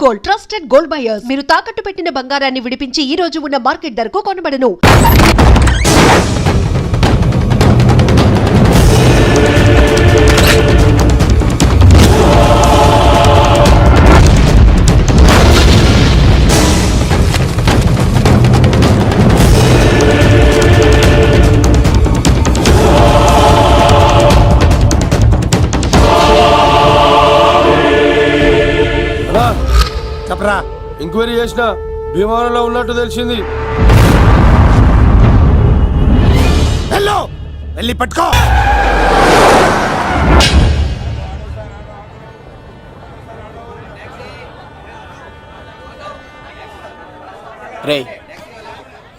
Gold, trusted gold buyers. మీరు తాకట్టు పెట్టిన బంగారాన్ని విడిపించి ఈ రోజు ఉన్న మార్కెట్ ధరకు కొనబడను. చెప్పరా, ఎంక్వైరీ చేసిన భీమవరంలో ఉన్నట్టు తెలిసింది. వెళ్ళి పట్టుకో. రే,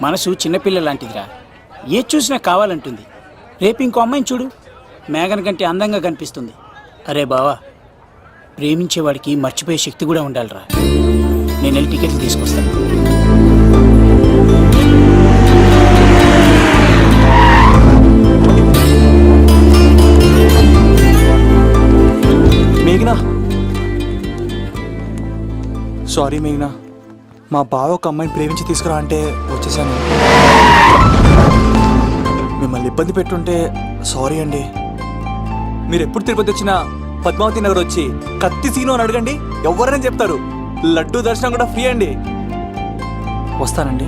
మనసు చిన్నపిల్ల లాంటిదిరా. ఏ చూసినా కావాలంటుంది. రేపు ఇంకో అమ్మాయిని చూడు, మేఘన కంటే అందంగా కనిపిస్తుంది. అరే బావా, ప్రేమించేవాడికి మర్చిపోయే శక్తి కూడా ఉండాలిరా. నేను వెళ్ళి టికెట్లు తీసుకొస్తాను. మేఘనా, సారీ మేఘనా, మా బావ ఒక అమ్మాయిని ప్రేమించి తీసుకురా అంటే వచ్చేసాను. మిమ్మల్ని ఇబ్బంది పెట్టుంటే సారీ అండి. మీరు ఎప్పుడు తిరుపతి వచ్చినా పద్మావతి నగర్ వచ్చి కత్తి సీను అని అడగండి, ఎవరైనా చెప్తారు. లడ్డూ దర్శనం కూడా ఫ్రీ అండి. వస్తానండి.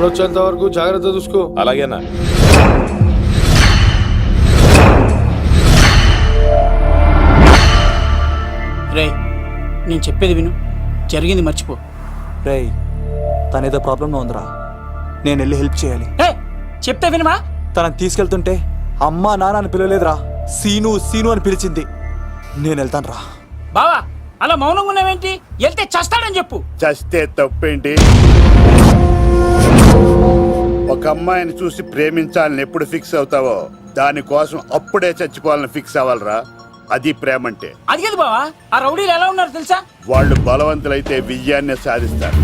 వచ్చేంత వరకు జాగ్రత్త చూసుకో. అలాగేనా? రే, నేను చెప్పేది విను, జరిగింది మర్చిపో. రే, తనేదో ప్రాబ్లంలో ఉందిరా, నేను వెళ్ళి హెల్ప్ చేయాలి. చెప్తే వినమా? తనని తీసుకెళ్తుంటే అమ్మా నాన్న అని పిలవలేదురా, సీను సీను అని పిలిచింది. నేను వెళ్తాను రా. బావా, అలా మౌనంగా ఉన్నావేంటి? వెళ్తే చస్తాడని చెప్పు. చస్తే తప్పేంటి? ఒక అమ్మాయిని చూసి ప్రేమించాలని ఎప్పుడు ఫిక్స్ అవుతావో దానికోసం అప్పుడే చచ్చిపోవాలని ఫిక్స్ అవ్వాలరా. అది ప్రేమంటే. అది కాదు బావా, ఆ రౌడీలు ఎలా ఉన్నారు తెలుసా? వాళ్ళు బలవంతులైతే విజయాన్ని సాధిస్తారు,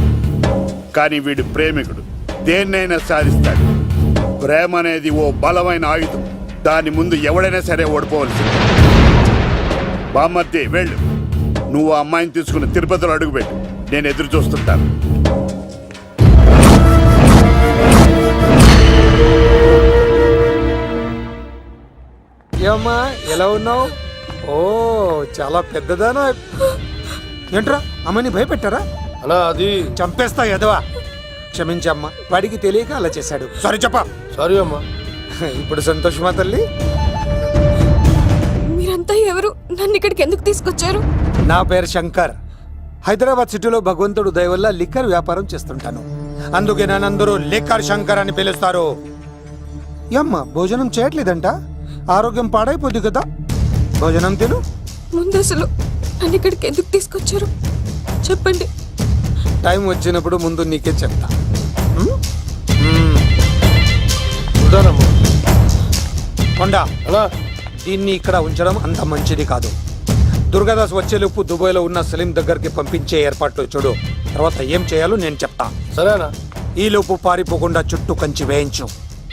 కానీ వీడు ప్రేమికుడు, దేన్నైనా సాధిస్తాడు. ప్రేమ అనేది ఓ బలమైన ఆయుధం, దాని ముందు ఎవడైనా సరే ఓడిపోవలసింది. బామ్మర్ది వెళ్ళు, నువ్వు ఆ అమ్మాయిని తీసుకుని తిరుపతిలో అడుగుపెట్టు, నేను ఎదురు చూస్తుంటాను. ఏమ్మా, ఎలా ఉన్నావు? ఓ, చాలా పెద్దదానా? ఏంట్రా అమ్మని భయపెట్టారా? అన్నా అది చంపేస్తా ఎదవా. క్షమించమ్మా, వాడికి తెలియక అలా చేశాడు. సారీ చెప్పా. సారీ అమ్మా. ఇప్పుడు సంతోషమా తల్లి? మీరంతా మీరంతా ఎవరు? నన్ను ఇక్కడికి ఎందుకు తీసుకొచ్చారు? నా పేరు శంకర్. హైదరాబాద్ సిటీలో భగవంతుడు దయ వల్ల లిక్కర్ వ్యాపారం చేస్తుంటాను. అందుకే నన్నందరూ లిక్కర్ శంకర్ అని పిలుస్తారు. యమ్మ భోజనం చేయట్లేదంట, ఆరోగ్యం పాడైపోద్ది కదా. భోజనం తిను. ముందు అసలు నన్ను ఇక్కడికి ఎందుకు తీసుకొచ్చారు చెప్పండి. టైం వచ్చినప్పుడు ముందు నీకే చెప్తా. ఉంటానమ్మా. కొండ, అలా దీన్ని ఇక్కడ ఉంచడం అంత మంచిది కాదు. దుర్గాదాస్ వచ్చేలోపు దుబాయ్లో ఉన్న సలీం దగ్గరికి పంపించే ఏర్పాట్లు చూడు. తర్వాత ఏం చేయాలో నేను చెప్తా. సరేనా? ఈలోపు పారిపోకుండా చుట్టూ కంచి వేయించు.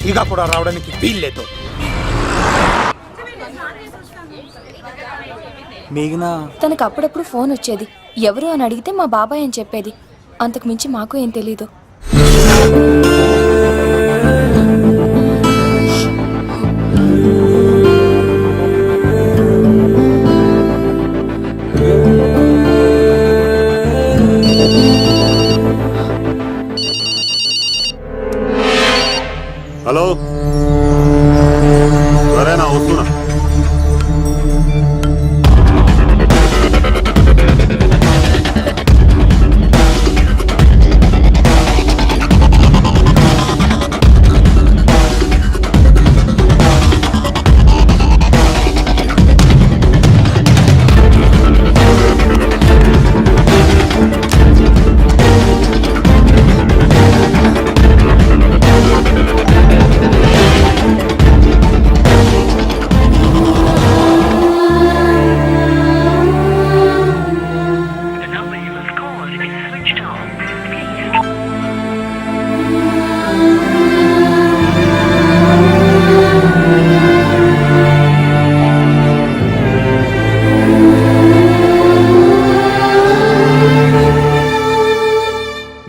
ఇక కూడా రావడానికి వీల్లేదు. మేఘనా తనకు అప్పుడప్పుడు ఫోన్ వచ్చేది. ఎవరు అని అడిగితే మా బాబాయ్ అని చెప్పేది. అంతకు మించి మాకు ఏం తెలీదు. హలో, సరేనా, వస్తున్నా.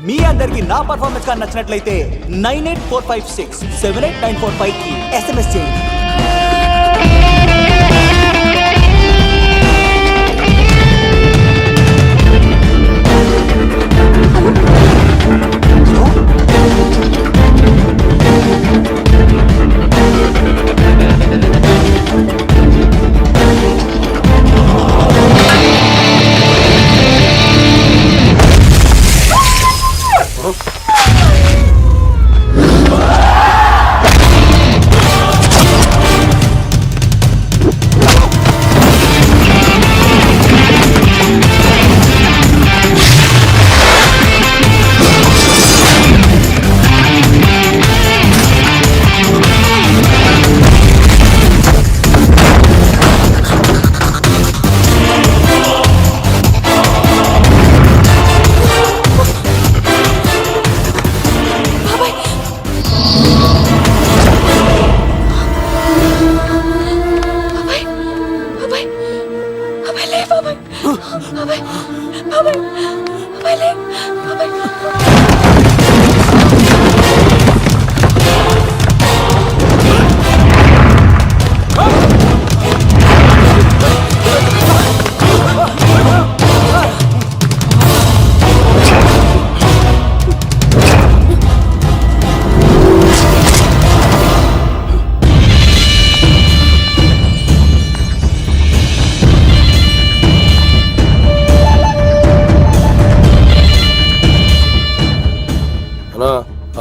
మీ అందరికి నా పర్ఫార్మెన్స్ గా నచ్చినట్లయితే 9845678945 కి SMS చేయండి.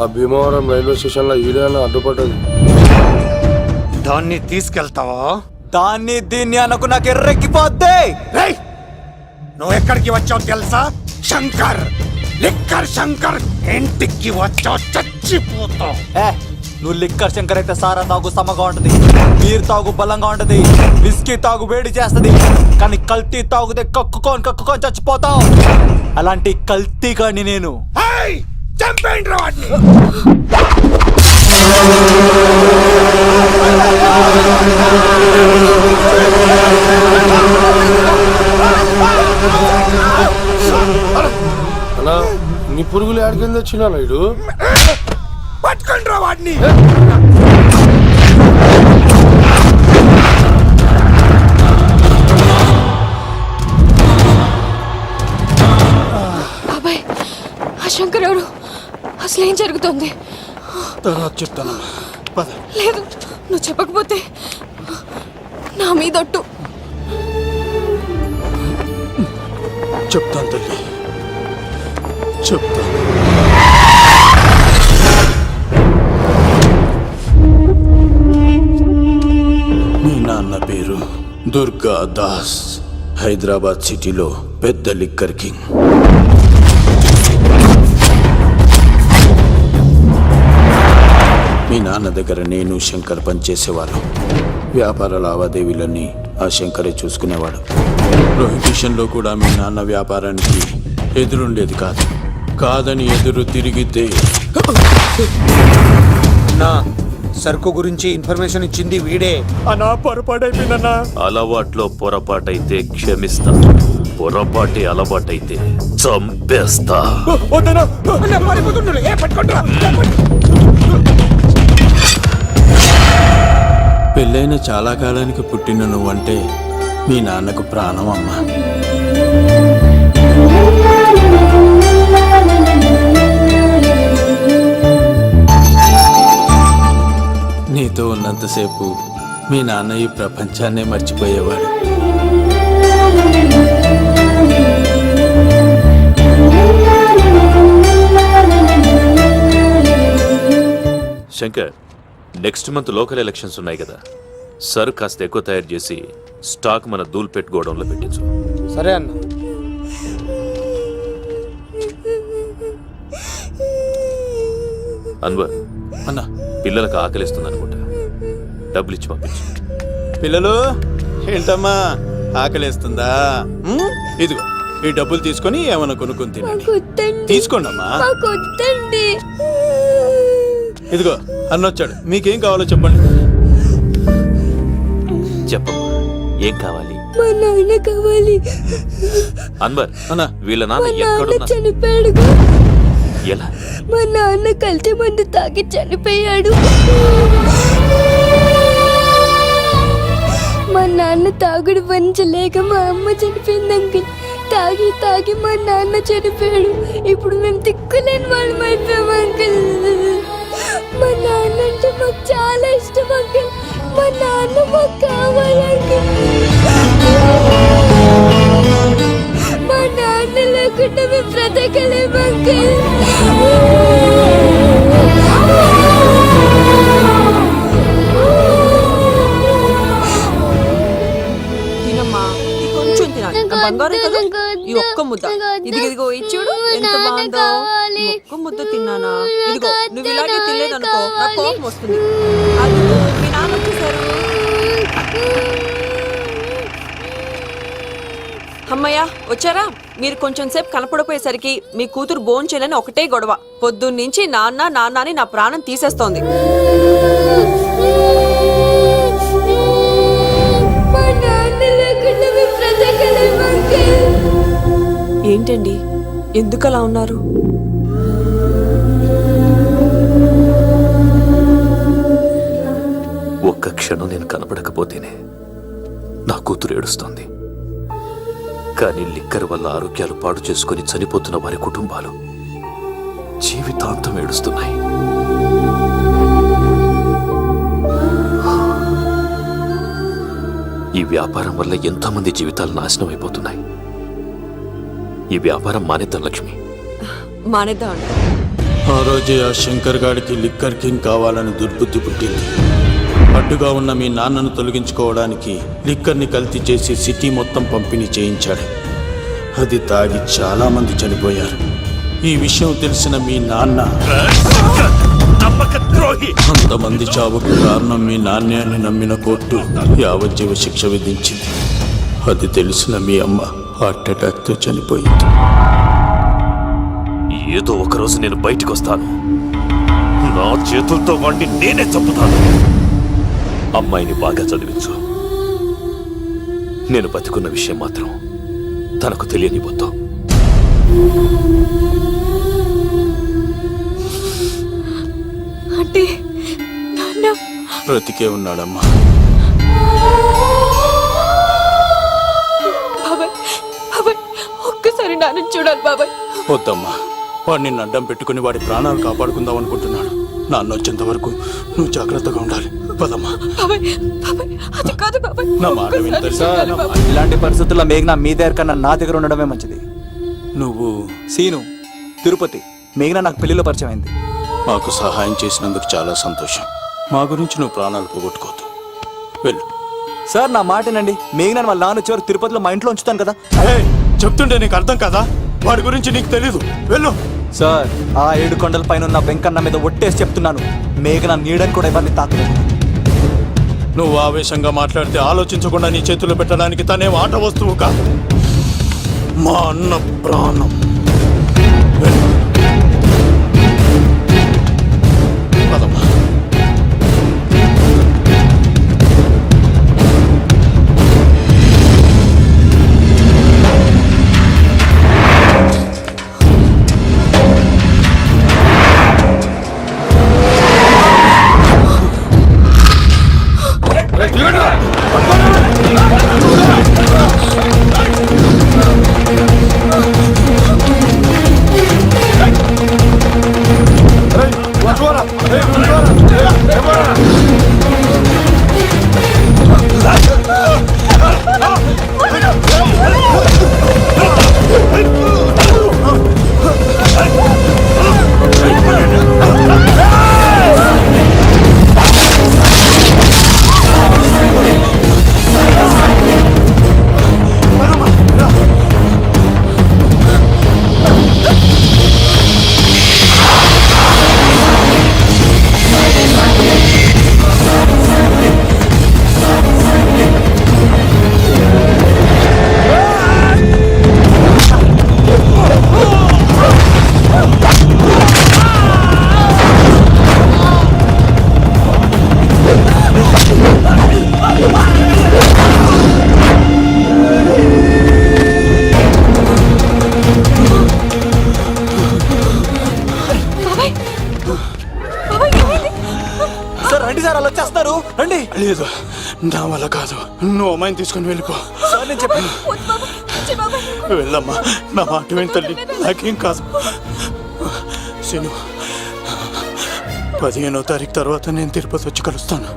ఆ భీమవరం రైల్వే స్టేషన్ లో ఈడేనా అడ్డుపడ్డది. దాన్ని తీసుకెళ్తావా? దాన్ని దీన్ని అనకు, నాకు ఎర్రెక్కిపోద్ది. రేయ్, నువ్వు ఎక్కడికి వచ్చావు తెలుసా? శంకర్, లిక్కర్ శంకర్. ఇంటికి వచ్చావు చచ్చిపోతావు. నువ్వు లిక్కర్ శంకర్ అయితే సారా తాగు సమ్మగా ఉంటది, బీర్ తాగు బలంగా ఉంటది, విస్కీ తాగు వేడి చేస్తది. కానీ కల్తీ తాగుతే కక్కుకొని చచ్చిపోతావు. అలాంటి కల్తీ గాని నేను. చంపేయండి రా వాడిని. అన్నా, నీ పురుగులు ఆడికింద వచ్చినా ఇడు పట్టుకోండి రా వాడిని. బాబాయ్, ఆ శంకర్ ఎవరు? అసలు ఏం జరుగుతుంది? తర్వాత చెప్తాను. లేదు, నువ్వు చెప్పకపోతే నా మీదొట్టు. చెప్తాను తల్లి, చెప్తాను. మీ నాన్న పేరు దుర్గా దాస్. హైదరాబాద్ సిటీలో పెద్ద లిక్కర్ కింగ్. మీ నాన్న దగ్గర నేను శంకర్ పనిచేసేవాళ్ళం. వ్యాపార లావాదేవీలన్నీ ఆ శంకరే చూసుకునేవాడు. ప్రొహిబిషన్లో కూడా మీ నాన్న వ్యాపారానికి ఎదురుండేది కాదు. కాదని ఎదురు తిరిగితే నా సరుకు గురించి ఇన్ఫర్మేషన్ ఇచ్చింది వీడే. అనా పొరపాటైపోయిందన్నా. అలవాట్లో పొరపాటైతే క్షమిస్తా, పొరపాటి అలవాటైతే చంపేస్తా. వద్దనా. పెళ్ళైన చాలా కాలానికి పుట్టిన నువ్వంటే మీ నాన్నకు ప్రాణం అమ్మా. నీతో ఉన్నంతసేపు మీ నాన్న ఈ ప్రపంచాన్నే మర్చిపోయేవాడు. Shankar, next month local elections ఉన్నాయి కదా, సర్ కాస్త ఎక్కువ తయారు చేసి స్టాక్ మన దూల్పేట్ గోడౌన్లో పెట్టించు. సరే అన్న. అన్వర్, అన్నా, పిల్లలకు ఆకలిస్తుంది అనుకుంటా, డబ్బులు ఇచ్చి పంపించు. పిల్లలు ఏంటమ్మా ఆకలేస్తుందా? ఇదిగో ఈ డబ్బులు తీసుకొని ఏమైనా కొనుక్కొని తినండి. తీసుకోండి అమ్మా. ఇదిగో అన్నొచ్చాడు, మీకేం కావాలో చెప్పండి. చెప్పమ్మా, ఏం కావాలి? మా నాన్న కావాలి. అన్వర్, అన్నా, వీళ్ళ నాన్న ఎక్కడున్నా? చనిపోయాడు. ఎలా? మా నాన్న కల్తీ మందు తాగి చనిపోయాడు. మా నాన్న తాగుడు భరించలేక మా అమ్మ చనిపోయింది అంకుల్. తాగి తాగి మా నాన్న చనిపోయాడు. ఇప్పుడు మేము దిక్కులేని వాళ్ళం అయిపోయాం అంకుల్. మా నాన్న అంటే మాకు చాలా ఇష్టం అంకుల్. మా నాన్న మాకు కావాలి అంకుల్. మా నాన్న లేకుండా మేము బ్రతకలేము అంకుల్. తినమ్మా, ఈ కొంచెం తినాలి. నా బంగారం కదా, ఈ ఒక్క ముద్ద. ఇదిగో ఇచ్చుడు ఎంత బాగుందో. ఈ ఒక్క ముద్ద తిన్నానా? ఇదిగో నువ్వు ఇలాగే తినలేదనుకో నా కోపం వస్తుంది. అది మీ నాన్న వచ్చేసారు. అమ్మయ్య వచ్చారా? మీరు కొంచెం సేపు కనపడిపోయేసరికి మీ కూతురు భోజనం చేయాలని ఒకటే గొడవ. పొద్దున్నుంచి నాన్న నాన్న అని నా ప్రాణం తీసేస్తోంది. ఏంటండి, ఎందుకు అలా ఉన్నారు? ఒక్క క్షణం నేను కనపడకపోతేనే నా కూతురు ఏడుస్తోంది. కానీ లిక్కర్ వల్ల ఆరోగ్యాలు పాడు చేసుకుని చనిపోతున్న వారి కుటుంబాలు జీవితాంతం ఏడుస్తున్నాయి. ఈ వ్యాపారం వల్ల ఎంతో మంది జీవితాలు నాశనం అయిపోతున్నాయి. ఈ వ్యాపారం మానేద్దాం లక్ష్మి. మానేద్దాం. ఆ రోజే ఆ శంకర్ గాడికి లిక్కర్ కింగ్ కావాలని దుర్బుద్ధి పుట్టింది. అడ్డుగా ఉన్న మీ నాన్నను తొలగించుకోవడానికి లిక్కర్ని కల్తీ చేసి సిటీ మొత్తం పంపిణీ చేయించాడు. అది తాగి చాలా మంది చనిపోయారు. ఈ విషయం తెలిసిన మీ నాన్న అంతమంది చావుకు కారణం మీ నాణ్యాన్ని నమ్మిన కోర్టు యావజ్జీవ శిక్ష విధించింది. అది తెలిసిన మీ అమ్మ హార్ట్ అటాక్తో చనిపోయింది. ఏదో ఒకరోజు నేను బయటకు వస్తాను. నా చేతులతో వాడిని నేనే చంపుతాను. అమ్మాయిని బాగా చదివించు. నేను బతికున్న విషయం మాత్రం తనకు తెలియనివ్వద్దు. అంటే నాన్న బ్రతికే ఉన్నాడమ్మా. బాబాయ్, బాబాయ్ ఒక్కసారి నాన్న చూడాలి బాబాయ్. వద్దమ్మా, వాడు నిన్ను అడ్డం పెట్టుకుని వాడి ప్రాణాలు కాపాడుకుందాం అనుకుంటున్నాడు. నాన్న వచ్చేంత వరకు నువ్వు జాగ్రత్తగా ఉండాలి. పదమ్మా. బాబాయ్, బాబాయ్ అది కాదు బాబాయ్. నా మాట వింటారు. ఇలాంటి పరిస్థితుల్లో మేఘ్నా మీ దగ్గర కన్నా నా దగ్గర ఉండడమే మంచిది. నువ్వు సీను తిరుపతి మేఘన నాకు పెళ్లిలో పరిచయం అయింది. మాకు సహాయం చేసినందుకు చాలా సంతోషం. మా గురించి నువ్వు ప్రాణాలు పోగొట్టుకోవద్దు. వెళ్ళు. సార్ నా మాటనండి, మేఘన వాళ్ళ నాన్న చివరికి తిరుపతిలో మా ఇంట్లో ఉంచుతాను కదా. ఏయ్, చెప్తుంటే నీకు అర్థం కదా? వాడి గురించి నీకు తెలీదు. వెళ్ళు. సార్ ఆ 7 కొండల పైన ఉన్న వెంకన్న మీద ఒట్టేసి చెప్తున్నాను, మేఘన నీడని కూడా ఎవరిని తాకలేదు. నువ్వు ఆవేశంగా మాట్లాడితే ఆలోచించకుండా నీ చేతులు పెట్టడానికి తనే ఆట వస్తువు కాదు, మా అన్న ప్రాణం. వెళ్ళు. పదమ్మా. సార్ రండి సార్, అలా వచ్చేస్తారు రండి. లేదు, నా వల్ల కాదు. నువ్వు అమ్మాయిని తీసుకొని వెళ్ళిపో. సార్ నేను చెప్పాను. వెళ్ళమ్మా, నా మాట విని తల్లి, నాకేం కాదు. శను, 15వ తారీఖు తర్వాత నేను తిరుపతి వచ్చి కలుస్తాను.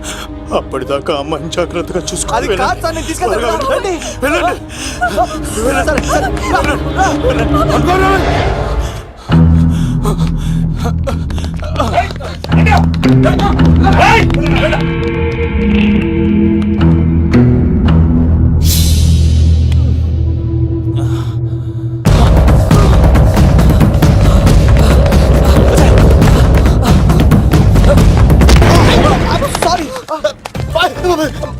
అప్పటిదాకా అమ్మాయిని జాగ్రత్తగా చూసుకో. అది కాదు సార్, నేను తీసుకెళ్తాను. రండి. వెళ్ళండి.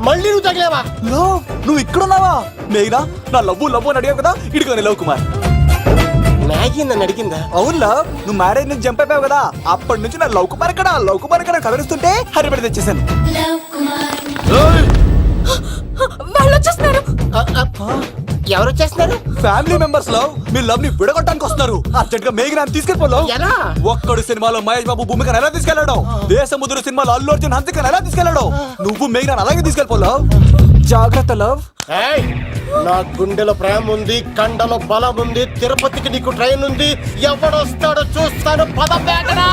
మళ్ళీ నువ్వు తగిలేవా? నువ్వు ఇక్కడున్నావా? మేఘనా నా లవ్వు అని అడిగావు కదా, ఇడిగా లవ్ కుమార్. మ్యాగీ నన్ను అడిగిందా? అవును లవ్, నువ్వు మ్యారేజ్ నుంచి జంప్ అయిపోయావు కదా, అప్పటి నుంచి నా లవ్ కుమార్ ఎక్కడ కదిలిస్తుంటే హరిపడి తెచ్చేసాను. వాళ్ళు వచ్చేస్తున్నారు. ఎవరు వచ్చేస్తున్నారు? ఫ్యామిలీ మెంబర్స్ లవ్, మీ లవ్ ని విడగొట్టడానికి వస్తున్నారు. అర్జెంట్ గా మేఘనా తీసుకెళ్ళిపోలేవు. ఎలా? ఒక్కడు సినిమాలో మహేష్ బాబు భూమికను ఎలా తీసుకెళ్ళాడు, దేశముద్రు సినిమాలో అల్లు అర్జున్ హంసికను ఎలా తీసుకెళ్ళాడు, నువ్వు మేఘనా అలాగే తీసుకెళ్ళిపోలేవు. జాగ్రత్త లవ్. నా గుండెలో ప్రేమ ఉంది, కండలో బలం ఉంది, తిరుపతికి నీకు ట్రైన్ ఉంది, ఎవడొస్తాడో చూస్తాను. పద పేటరా.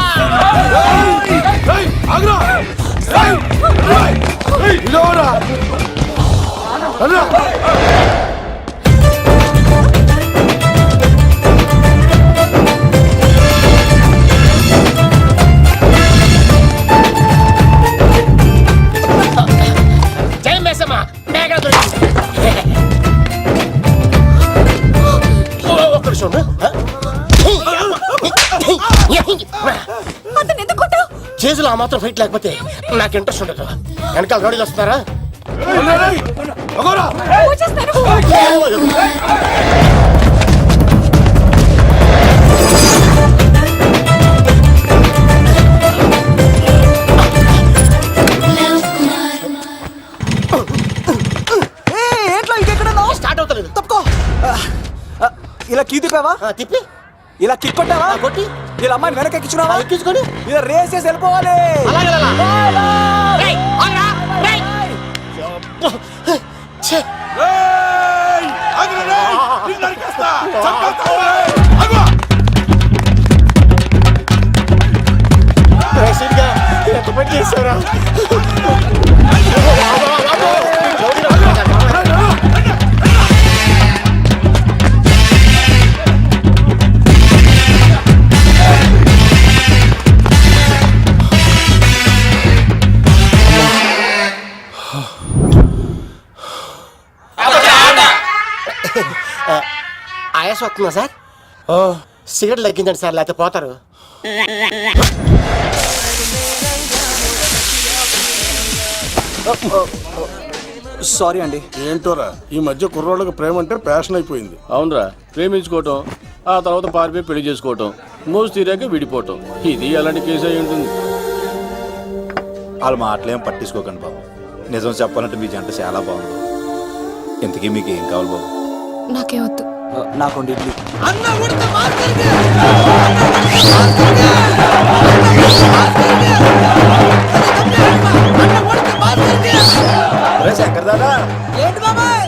జై మేసమ్మ, మేఘన దొరికింది. ఒక్క నిమిషం. చేతులు ఆ మాత్రం ఫైట్ లేకపోతే నాకు ఇంట్రెస్ట్ ఉండదు. వెనకాల గాడీలు వస్తున్నారా? స్టార్ట్ అవుతలేదు. తప్పుకో. ఇలా కీ తిప్పావా? తిప్పి ఇలా కిక్ కొట్టావా? కొట్టి ఇలా అమ్మాయిని వెనక ఎక్కించున్నావా? ఎక్కించుకొని ఇలా రేస్ చేసి వెళ్ళిపోవాలి. ఎంత పని చేశారా? ఆయాసం వస్తుందా సార్? సిగరెట్ లెక్కించండి సార్, లేకపోతే పోతారు. సారీ అండి. ఏంటోరా ఈ మధ్య కుర్రోళ్ళకి ప్రేమ అంటే ప్యాషన్ అయిపోయింది. అవునరా, ప్రేమించుకోవటం, ఆ తర్వాత పారిపోయి పెళ్లి చేసుకోవటం, మోజు తీరాక విడిపోవటం, ఇది అలాంటి కేసు అయి ఉంటుంది. వాళ్ళ మాటలేం పట్టించుకోకండి బాబు. నిజం చెప్పాలంటే మీ జంట చాలా బాగుంది. ఇంతకీ మీకు ఏం కావాలి బాబు? నాకేవద్దు. నాకు ఇడ్లీ. శంకర్ దాదా, ఏంటి బాబాయ్?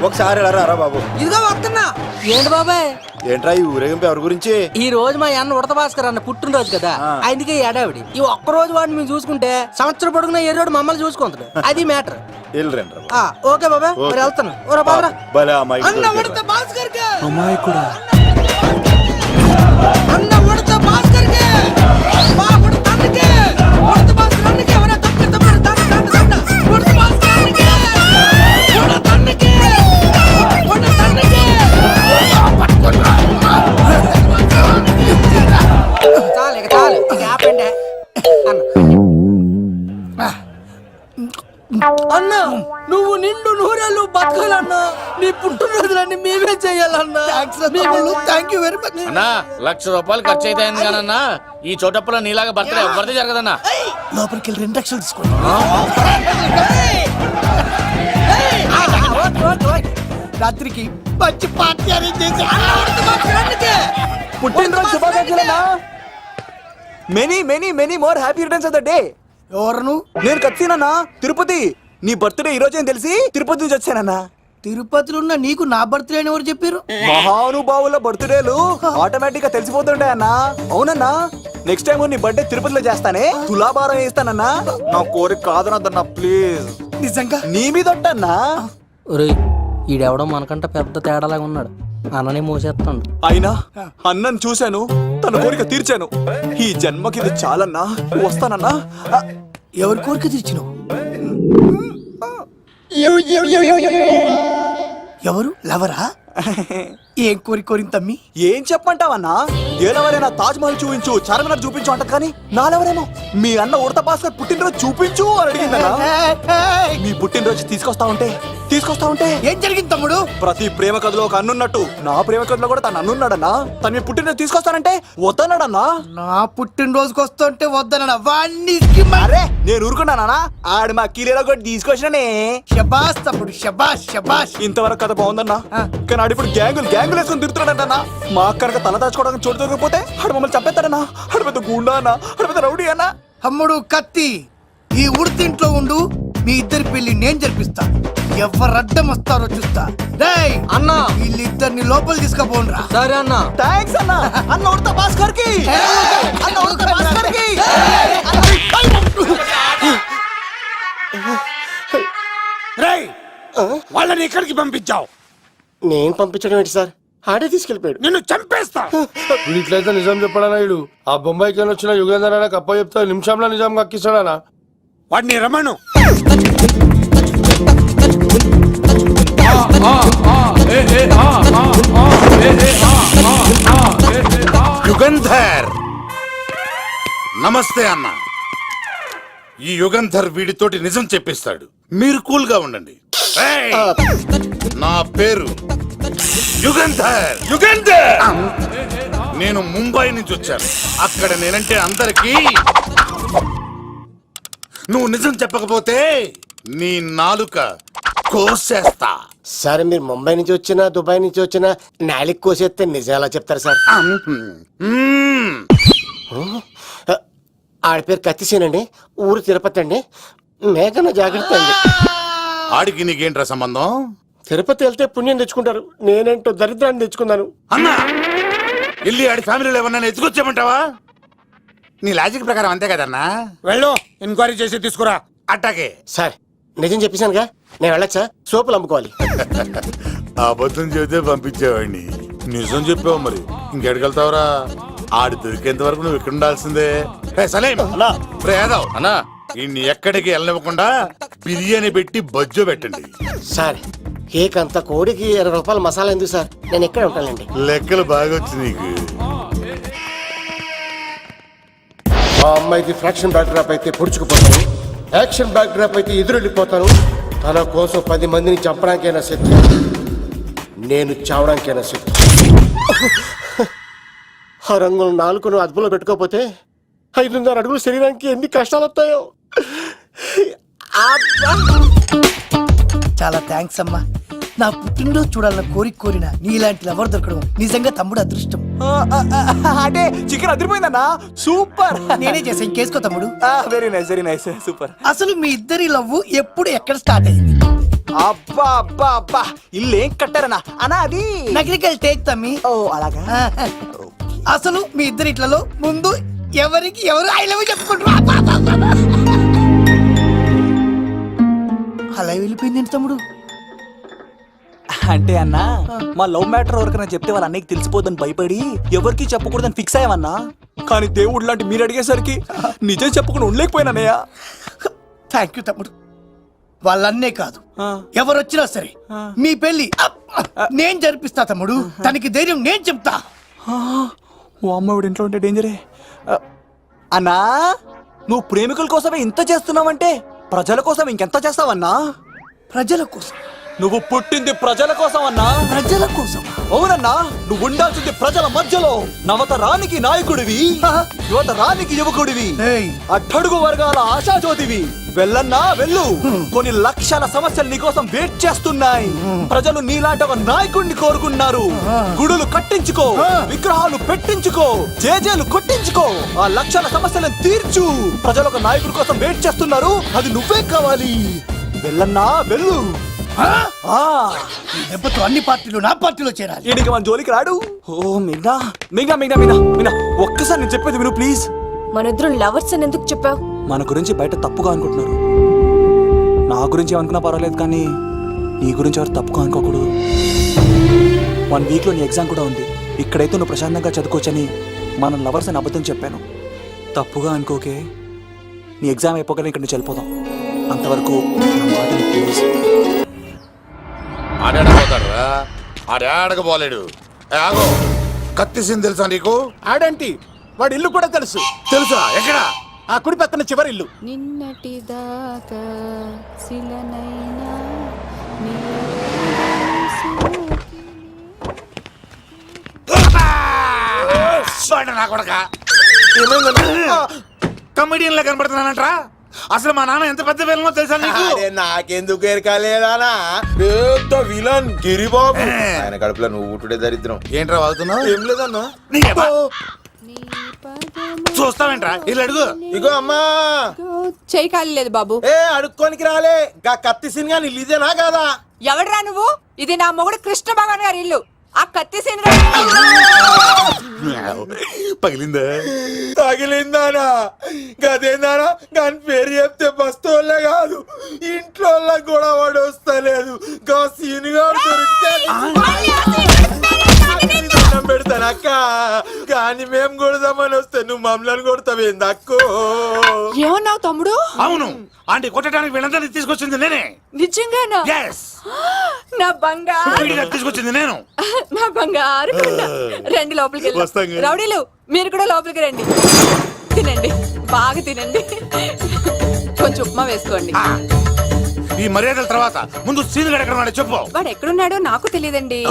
ఒకసారి ఎలా రా బాబు. ఇదిగో వస్తున్నా. ఏంటి బాబాయ్? ఏంట్రా ఈ ఊరేగింపు ఎవరి గురించి? ఈ రోజు మా అన్న ఉడత భాస్కర్ అన్న పుట్టినరోజు కదా, అందుకే ఏడావిడి. ఈ ఒక్క రోజు వాడిని మేము చూసుకుంటే సంవత్సరం పొడుగున ఏ రోడ్డు మమ్మల్ని చూసుకుంటాడు. అది మ్యాటర్. వెళ్ళరండి ఓకే బాబాయ్, మరి వెళ్తాను. ఓరా బాబరా. భలే అమ్మాయి. అన్న ఉడత భాస్కర్ కి. అమ్మాయి కూడా. అన్న ఉడత భాస్కర్ కి. మా ఉడత అన్నకి. ఉడత భాస్కర్ అన్నకి ఎవరా తప్పి తప్పి ఉడత భాస్కర్ అన్నకి. ఉడత అన్నకి. ఉడత అన్నకి. చాలు ఇక ఆపండి అన్న. నువ్వు నిండు నూరేళ్ళు బతకాలన్నా. నీ పుట్టినరోజులన్నీ మేమే చెయ్యాలన్నా. థ్యాంక్ యూ వెరీ మచ్ అన్నా. 1,00,000 రూపాయలు ఖర్చు అయితే కానన్నా, ఈ చోటప్పులో నీలాగా బర్త్డే ఎవరిది జరగదన్నా. లోపలికి వెళ్ళి 2 లక్షలు తీసుకోండి. రాత్రికి మంచి పార్టీ అరేంజ్ చేసి పుట్టినరోజు శుభాకాంక్షలన్నా. Many many many more happy returns of the day. ఎవరు? నేను కత్తినన్నా, తిరుపతి. నీ బర్త్డే ఈ రోజే అని తెలిసి తిరుపతి నుంచి వచ్చానన్నా. తిరుపతిలో ఉన్న నీకు నా బర్త్డే అని ఎవరు చెప్పారు? మహానుభావుల బర్త్డేలు ఆటోమేటిక్ గా తెలిసిపోతుంటాయి అన్నా. అవునన్నా, నెక్స్ట్ టైం నీ బర్త్డే తిరుపతిలో చేస్తానే, తులాభారం వేస్తానన్నా. నా కోరిక కాదనద్దన్నా, ప్లీజ్. నిజంగా నీ మీద ఒట్టన్నా. ఒరేయ్, ఈడెవడో మనకంట పెద్ద తేడాలాగా ఉన్నాడు. అన్ననే మోసేస్తాడు. అయినా అన్నను చూశాను, తన కోరిక తీర్చాను. ఈ జన్మకి ఇది చాలన్నా, వస్తానన్నా. ఎవరి కోరిక తీర్చినావు? ఎవరు? లవరా? ఏం కోరికోరింది తమ్మి? ఏం చెప్పంటావన్నా? ఏలవరైనా తాజ్ మహల్ చూపించు, చార్మినార్ చూపించు అంటది కానీ నాలెవరేమో మీ అన్న ఉడత భాస్కర్ పుట్టినరోజు చూపించు అని అడిగిందన్నా. మీ పుట్టినరోజు తీసుకొస్తా ఉంటే ఏం జరిగింది తమ్ముడు? ప్రతి ప్రేమ కథలో ఒక అన్నున్నట్టు నా ప్రేమ కథలో కూడా తను అన్నున్నాడన్నా. తను మీ పుట్టినరోజు తీసుకొస్తానంటే వద్దన్నాడన్నా. నా పుట్టినరోజుకి వస్తుంటే వద్దన వాణ్ణి. అరే నేను ఊరుకున్నానా? ఆడు మా కీలేలో కూడా తీసుకొచ్చిననే. శబాష్ తమ్ముడు, శబాష్ శబాష్. ఇంతవరకు కథ బాగుందన్నా, కానీ ఆడు ఇప్పుడు గ్యాంగులు వేసుకొని తిరుగుతున్నాడన్నా. మా అక్కడికి తల దాచుకోవడానికి చోటు దొరికిపోతే ఆడు మమ్మల్ని చంపేస్తాడన్నా. ఆడు పెద్ద గుండా అన్నా, ఆడు పెద్ద రౌడీ అన్నా. తమ్ముడు కత్తి, ఈ ఉడితింట్లో ఉండు. మీ ఇద్దరి పెళ్లి నేను జరిపిస్తా. ఎవరు అడ్డం వస్తారో చూస్తా. రేయ్ అన్నా, వీళ్ళిద్దరిని లోపల తీసుకుపోండ్రా. సరే అన్న. థాంక్స్ అన్నా. అన్న ఉడత భాస్కర్ కి. అన్న ఉడత భాస్కర్ కి. రేయ్, వాళ్ళని ఎక్కడికి పంపించావు? నేను పంపించడం ఏంటి సార్? ఆడే తీసుకెళ్ళిపోయాడు. నిన్ను చంపేస్తా. ఇట్లయితే నిజం చెప్పడానా? వీడు ఆ బొంబాయికి వచ్చిన యుగేందర్ అన్న కప్ప చెప్తా నిమిషంలో నిజం కక్కిస్తాడా? వాడిని రమణు. యుగంధర్, నమస్తే అన్న. ఈ యుగంధర్ వీడితోటి నిజం చెప్పిస్తాడు. మీరు కూల్ గా ఉండండి. ఏయ్, నా పేరు యుగంధర్. నేను ముంబై నుంచి వచ్చాను. అక్కడ నేనంటే అందరికీ. నువ్వు నిజం చెప్పకపోతే నీ నాలుక కోసేస్తా. సరే, మీరు ముంబై నుంచి వచ్చినా దుబాయ్ నుంచి వచ్చినా నాలిక్ కోసేస్తే నిజం ఎలా చెప్తారు సార్? ఆడి పేరు కత్తిసేనండి, ఊరు తిరుపతి అండి. మేఘన జాగ్రత్త అండి. ఆడికి నీకేంట్రా సంబంధం? తిరుపతి వెళ్తే పుణ్యం తెచ్చుకుంటారు. నేనేంటో దరిద్రాన్ని తెచ్చుకున్నాను. అన్నా, వెళ్ళి ఆడి ఫ్యామిలీలో ఎవరన్నా ఎత్తుకొచ్చామంటావా? నీ లాజిక్ ప్రకారం అంతే కదన్నా. వెళ్ళు, ఎంక్వైరీ చేసి తీసుకురా. అట్టాకే. సార్, నిజం చెప్పేశానుగా, నేను వెళ్ళొచ్చా? సోపులు అమ్ముకోవాలి. అబద్ధం చెబితే పంపించేవాడిని, నిజం చెప్పావు మరి ఇంకెడగలుగుతావురా? ఆడు దొరికేంత వరకు నువ్వు ఇక్కడ ఉండాల్సిందే. సలేం యాదవ్ అన్నా, ఇన్ని ఎక్కడికి వెళ్ళనివ్వకుండా బిర్యానీ పెట్టి బజ్జో పెట్టండి. సార్, కేక్ అంత కోడికి 20 రూపాయల మసాలా ఎందుకు సార్? నేను ఎక్కడ ఉంటానండి. లెక్కలు బాగా వచ్చి నీకు. ఆ అమ్మాయిది ఫ్రాక్షన్ బ్యాక్ డ్రాప్ అయితే పొడుచుకుపోతాను, యాక్షన్ బ్యాక్ డ్రాప్ అయితే ఎదురెళ్ళిపోతాను. తన కోసం 10 మందిని చంపడానికైనా సిద్ధం, నేను చావడానికైనా సిద్ధం. ఆ రంగులు 4 అదుపులో పెట్టుకోకపోతే 5.5 అడుగులు శరీరానికి ఎన్ని కష్టాలు వస్తాయో. చాలా థ్యాంక్స్ అమ్మా. నా పుట్టినరోజు చూడాలన్న కోరిన నీలాంటి లవర్ దొరకడం నిజంగా తమ్ముడు అదృష్టం. అంటే చికెన్ అదిరిపోయిందన్నా, సూపర్. నేనే చేసా, ఇంకేసుకో తమ్ముడు. Very nice super. అసలు మీ ఇద్దరి లవ్ ఎప్పుడు ఎక్కడ స్టార్ట్ అయింది? అబ్బా అబ్బా అబ్బా, ఇల్లు ఏం కట్టారన్నా అన్నా? అది నగరికల్ టేక్ తమ్మి. ఓ అలాగా. అసలు మీ ఇద్దరి ఇట్లలో ముందు ఎవరికి ఎవరు ఐ లవ్ చెప్పుకుంటారు? అలా వెళ్ళిపోయింది తమ్ముడు. అంటే అన్నా, మా లవ్ మ్యాటర్ ఎవరికైనా చెప్తే వాళ్ళ అన్నయ్యకి తెలిసిపోద్దని భయపడి ఎవరికి చెప్పకూడదని ఫిక్స్ అయ్యామన్నా. కానీ దేవుడు లాంటి మీరు అడిగేసరికి నిజం చెప్పకుండా ఉండలేకపోయినానయ్యా. థ్యాంక్ యూ తమ్ముడు. వాళ్ళన్నే కాదు, ఎవరొచ్చినా సరే మీ పెళ్లి నేను జరిపిస్తా తమ్ముడు. తనకి ధైర్యం నేను చెప్తా. ఓ అమ్మాయి ఇంట్లో ఉంటే డేంజరే. అన్నా, నువ్వు ప్రేమికుల కోసమే ఇంత చేస్తున్నావంటే ప్రజల కోసం ఇంకెంత చేస్తావన్నా? ప్రజల కోసం. నువ్వు పుట్టింది ప్రజల కోసం అన్నా. ప్రజల కోసం? అవునన్నా, నువ్వు ఉండాల్సింది ప్రజల మధ్యలో. నవతరానికి నాయకుడివి, యువతరానికి యువకుడివి, అట్టడుగు వర్గాల ఆశాజ్యోతివి. వెళ్ళన్నా వెళ్ళు. కొన్ని లక్షల సమస్యలు నీకోసం వెయిట్ చేస్తున్నాయి. ప్రజలు నీలాంటి ఒక నాయకుడిని కోరుకున్నారు. గుడులు కట్టించుకో, విగ్రహాలు పెట్టించుకో, జేజేలు కొట్టించుకో, ఆ లక్షల సమస్యలను తీర్చు. ప్రజలు ఒక నాయకుడి కోసం వెయిట్ చేస్తున్నారు, అది నువ్వే కావాలి. వెళ్ళన్నా వెళ్ళు. దెబ్బతో అన్ని పార్టీలు నా పార్టీలో చేరాలి. ఈడికి మన జోలికి రాడు. ఓ మిగ్నా మిగ్నా మిగ్నా మిగ్నా మిగ్నా, ఒక్కసారి నేను చెప్పేది విను ప్లీజ్. మనిద్దరం లవర్స్ అని ఎందుకు చెప్పావు? మన గురించి బయట తప్పుగా అనుకుంటున్నారు. నా గురించి ఏమనుకున్నా పర్వాలేదు, కానీ నీ గురించి ఎవరు తప్పుగా అనుకోకూడదు. 1 వీక్లో నీ ఎగ్జామ్ కూడా ఉంది. ఇక్కడైతే నువ్వు ప్రశాంతంగా చదువుకోవచ్చని మనం లవర్స్ అని అబద్ధం చెప్పాను. తప్పుగా అనుకోకే. నీ ఎగ్జామ్ అయిపోగానే ఇక్కడ నుంచి వెళ్ళిపోదాం. అంతవరకు ప్లీజ్. ఆడాడపోతాడురా, ఆడాడకపోలేడు. ఆగో, కత్తిసింది తెలుసా నీకు? ఆడంటి వాడి ఇల్లు కూడా తెలుసు. తెలుసా? ఎక్కడ? ఆ కుడి పక్కన చివరి ఇల్లు. నిన్నటి దాకా శిలనైనా నా కొడక కమెడియన్ లా కనబడుతున్నానంట్రా. అసలు మా నాన్న ఎంత పెద్ద విలనో తెలుసా నీకు? నాకెందుకు ఎరకాలేదానా? పెద్ద విలన్ గిరిబాబు. ఆయన కడుపులో నువ్వు ఊటుడే దరిద్రం. ఏంట్రా వాగుతున్నావు? ఏం లేదన్నా. చూస్తావేంట్రా? ఇల్లు అడుగు. ఇగో అమ్మా, చేయి ఖాళీ లేదు బాబు. అడుక్కోనికి రాలే. గా కత్తి సినిమా ఇల్లు ఇదేనా కాదా? ఎవడరా నువ్వు? ఇది నా మొగుడు కృష్ణ భగవాన్ గారి ఇల్లు. ఆ కత్తి సీన్ పగిలిందా? తగిలిందానా? గదేందానా? దాని పేరు చెప్తే బస్తోళ్ళే కాదు, ఇంట్లో కూడా వాడు వస్తలేదు. గా సీనుగా దొరికితే పెడతాను అక్క. కానీ మేము కొడదామని వస్తే నువ్వు మమ్మల్ని కొడతావేంది అక్కో? ఏమన్నావు తమ్ముడు? అవును, ఆంటీ కొట్టడానికి వీళ్ళందరినీ తీసుకొచ్చింది నేనే. నిజంగానా? నా బంగారు తీసుకొచ్చింది నేను. నా బంగారు రండి లోపలికి వెళ్ళి. రౌడీలు మీరు కూడా లోపలికి రండి. తినండి, బాగా తినండి. కొంచెం ఉప్మా వేసుకోండి. ఈ మర్యాదల తర్వాత ముందు సీన్ గడ ఎక్కడ చెప్పు. వాడు ఎక్కడున్నాడో నాకు తెలియదండి.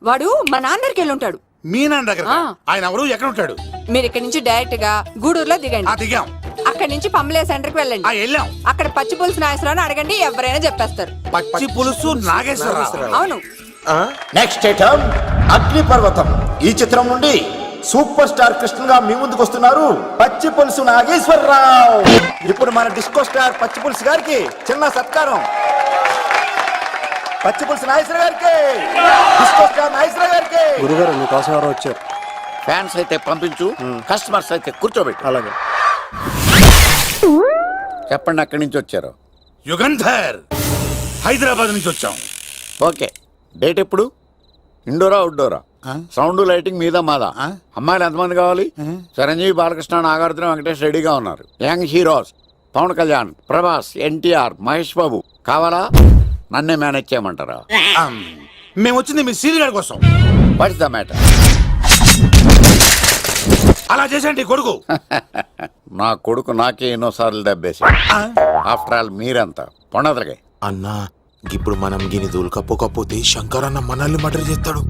వాడు మా నాన్నకి వెళ్ళి ఉంటాడు. మీ నాన్న దగ్గర? ఆయన ఎవరు, ఎక్కడ ఉంటాడు? మీరు ఇక్కడ నుంచి డైరెక్ట్ గా గూడూరులో దిగండి. దిగాం. అక్కడ నుంచి పంబలే సెంటర్ కి వెళ్ళండి. వెళ్ళాం. అక్కడ పచ్చి పులుసు నాగేశ్వరరావు అడగండి, ఎవరైనా చెప్పేస్తారు. పచ్చి పులుసు నాగేశ్వరరావు? అవును. నెక్స్ట్ ఐటమ్ అగ్నిపర్వతం. ఈ చిత్రం నుండి సూపర్ స్టార్ కృష్ణగా మీ ముందుకు వస్తున్నారు పచ్చి పులుసు నాగేశ్వరరావు. ఇప్పుడు మన డిస్కో స్టార్ పచ్చి పులుసు గారికి చిన్న సత్కారం. పచ్చి పులుసు నాగేశ్వర గారికి, డిస్కో స్టార్ నాగేశ్వర గారికి. గురుగారు మీకోసం ఎవరో వచ్చారు. ఫ్యాన్స్ అయితే పంపించు, కస్టమర్స్ అయితే కూర్చోబెట్టు. అలాగే. చెప్పండి, అక్కడి నుంచి వచ్చారు? యుగంధర్, హైదరాబాద్ నుంచి వచ్చాం. ఓకే, డేట్ ఎప్పుడు? ఇండోరా అవుట్డోరా? సౌండ్ లైటింగ్ మీద మాదా? అమ్మాయిలు ఎంతమంది కావాలి? చిరంజీవి, బాలకృష్ణ, నాగార్జున, వెంకటేష్ రెడీగా ఉన్నారు. యంగ్ హీరోస్ పవన్ కళ్యాణ్, ప్రభాస్, ఎన్టీఆర్, మహేష్ బాబు కావాలా? నన్నే మేనేజ్ చేయమంటారా? మేము వచ్చింది మీ సీరియల్ గారి కోసం. What's the matter? అలా చేసేయండి కొడుకు. నా కొడుకు నాకే ఎన్నోసార్లు దెబ్బేసి. ఆఫ్టర్ ఆల్ మీరంతా పొండదలకే. అన్నా ఇప్పుడు మనం గిని దూలకపోతే శంకర్ అన్న మనల్ని మర్డర్ చేస్తాడు.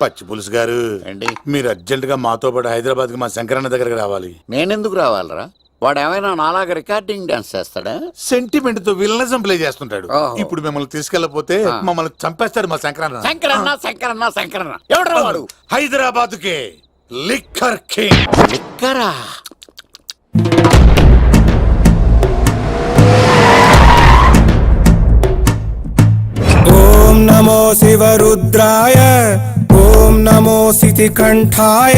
పచ్చి పులుసు గారు ఏంటి? మీరు అర్జెంట్ గా మాతో పాటు హైదరాబాద్ కి మా శంకరన్న దగ్గరకు రావాలి. నేనెందుకు రావాలరా? వాడు ఏమైనా నాలాగా రికార్డింగ్ డాన్స్ చేస్తాడా? సెంటిమెంట్ తో విలనిజం ప్లే చేస్తుంటాడు. ఓహో. ఇప్పుడు మిమ్మల్ని తీసుకెళ్లపోతే మమ్మల్ని చంపేస్తాడు మా శంకరన్న. శంకరన్న ఎవడరా వాడు? హైదరాబాద్ కే లిక్కర్ కింగ్. లిక్కరా? ఓం నమో శివరుద్రాయ, ఓం నమో సితికంఠాయ,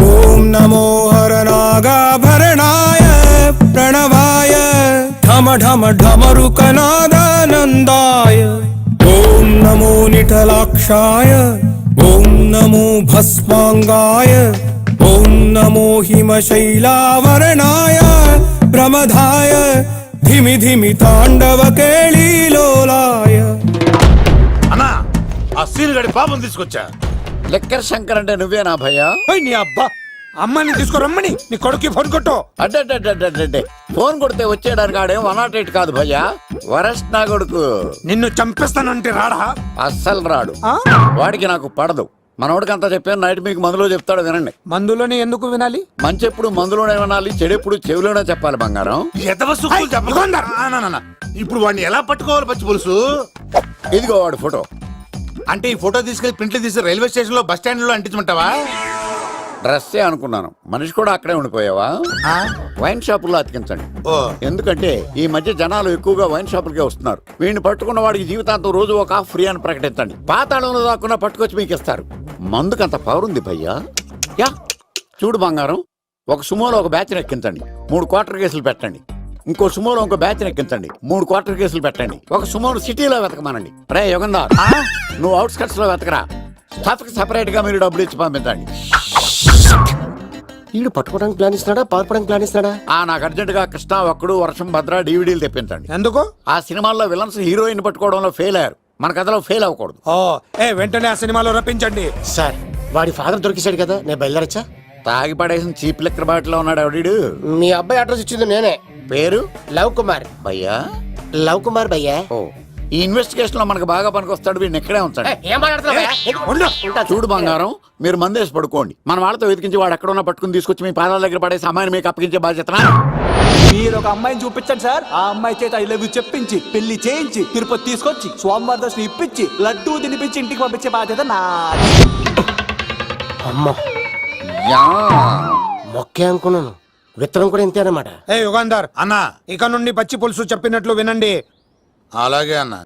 ఓం నమో హరనాగాభరణాయ ప్రణవాయ ఢమ ఢమ ఢమరుకనాదానందాయ, ఓం నమో నిఠలాక్షాయ, ఓం నమో భస్మాంగాయ, ఓం నమో హిమశైలావరణాయ ప్రమదాయ ధిమి ధిమి తాండవ కేళీలోలాయ. అన్నా ఆ సీన్ గడి పాపం తీసుకొచ్చా. లిక్కర్ శంకర్ అంటే నువ్వేనా భయ్యా? నీ అబ్బా అమ్మని తీసుకురమ్మని నీ కొడుక్కి ఫోన్ కొట్టు. అడ్డే ఫోన్ కొడితే వచ్చేయడానికి ఆడేం 108 కాదు భయ్యా, వరస్ట్ నా కొడుకు. నిన్ను చంపేస్తానంటే రాడా? అస్సలు రాడు. వాడికి నాకు పడదు. మనోడికి అంతా చెప్పాను, నైట్ మీకు మందులో చెప్తాడు వినండి. మందులోనే ఎందుకు వినాలి? మంచి ఎప్పుడు మందులోనే వినాలి, చెడు ఎప్పుడు చెవిలోనే చెప్పాలి బంగారం. ఎదవ సుక్కులు చెప్పకుండా. ఇప్పుడు వాడిని ఎలా పట్టుకోవాలి పచ్చి పులుసు? ఇదిగో వాడు ఫోటో. అంటే ఈ ఫోటో తీసుకెళ్లి ప్రింట్లు తీసి రైల్వే స్టేషన్ లో బస్ స్టాండ్ లో అంటించమంటావా? డ్రెస్సే అనుకున్నాను, మనిషి కూడా అక్కడే ఉండిపోయావా? వైన్ షాపుల్లో అతికించండి. ఓ. ఎందుకంటే ఈ మధ్య జనాలు ఎక్కువగా వైన్ షాపులకే వస్తున్నారు. వీడిని పట్టుకున్న వాడికి జీవితాంతం రోజు ఒక ఆఫ్ ఫ్రీ అని ప్రకటించండి. పాతాళంలో దాక్కున్నా పట్టుకొచ్చి మీకు ఇస్తారు. మందుకంత పవర్ ఉంది భయ్యా. యా చూడు బంగారం, ఒక సుమోలో ఒక బ్యాచ్ ఎక్కించండి, 3 క్వార్టర్ కేసులు పెట్టండి. ఇంకో సుమోలో ఇంకో బ్యాచ్ ఎక్కించండి, 3 క్వార్టర్ కేసులు పెట్టండి. ఒక సుమోను సిటీలో వెతకమానండి. రే యుగంధర్, నువ్వు అవుట్స్కట్స్ లో వెతకరా. స్టాఫ్ కి సెపరేట్ గా మీరు డబ్బులు ఇచ్చి పంపించండి. వీడు పట్టుకోవడానికి ప్లాన్ ఇస్తున్నాడా, పారిపోవడానికి ప్లాన్ ఇస్తున్నాడా? నాకు అర్జెంట్ గా కృష్ణ, ఒక్కడు, వర్షం, భద్ర డివిడీలు తెప్పించండి. ఎందుకు? ఆ సినిమాల్లో విలన్స్ హీరోయిన్ పట్టుకోవడంలో ఫెయిల్ అయ్యారు, మన కథలో ఫెయిల్ అవ్వకూడదు. వెంటనే ఆ సినిమాలో రప్పించండి. సార్ వాడి ఫాదర్ దొరికేశాడు కదా, నేను బయలుదేరచ్చా? తాగి పడేసిన చీప్ లిక్కర్ బాటిలో ఉన్నాడు ఎవడీడు? మీ అబ్బాయి అడ్రస్ ఇచ్చింది నేనే. పేరు? లవ్ కుమార్. భయ్యా? లవ్ కుమార్ భయ్యా. ఓ, ఈ ఇన్వెస్టిగేషన్ లో మనకు బాగా పనికొస్తాడు, వీడిని ఎక్కడే ఉంచండి. చూడు బంగారం, మీరు మందేసి పడుకోండి. మన వాళ్ళతో వెతికించి వాడు ఎక్కడ ఉన్నా పట్టుకుని తీసుకొచ్చి మీ పాదాల దగ్గర పడేసి అమ్మాయిని మీకు అప్పగించే బాధ్యత. మీరు ఒక అమ్మాయిని చూపించండి సార్. ఆ అమ్మాయి చేత ఐ లవ్ యూ చెప్పించి పెళ్లి చేయించి తిరుపతి తీసుకొచ్చి స్వామివారి దర్శనం ఇప్పించి లడ్డూ తినిపించి ఇంటికి పంపించే బాధ్యత నాది. అమ్మా మొక్కే అనుకున్నాను, విత్తనం కూడా ఇంతే అన్నమాట. యుగాంధర్ అన్నా ఇక నుండి పచ్చి పులుసు చెప్పినట్లు వినండి. అలాగే అన్నా.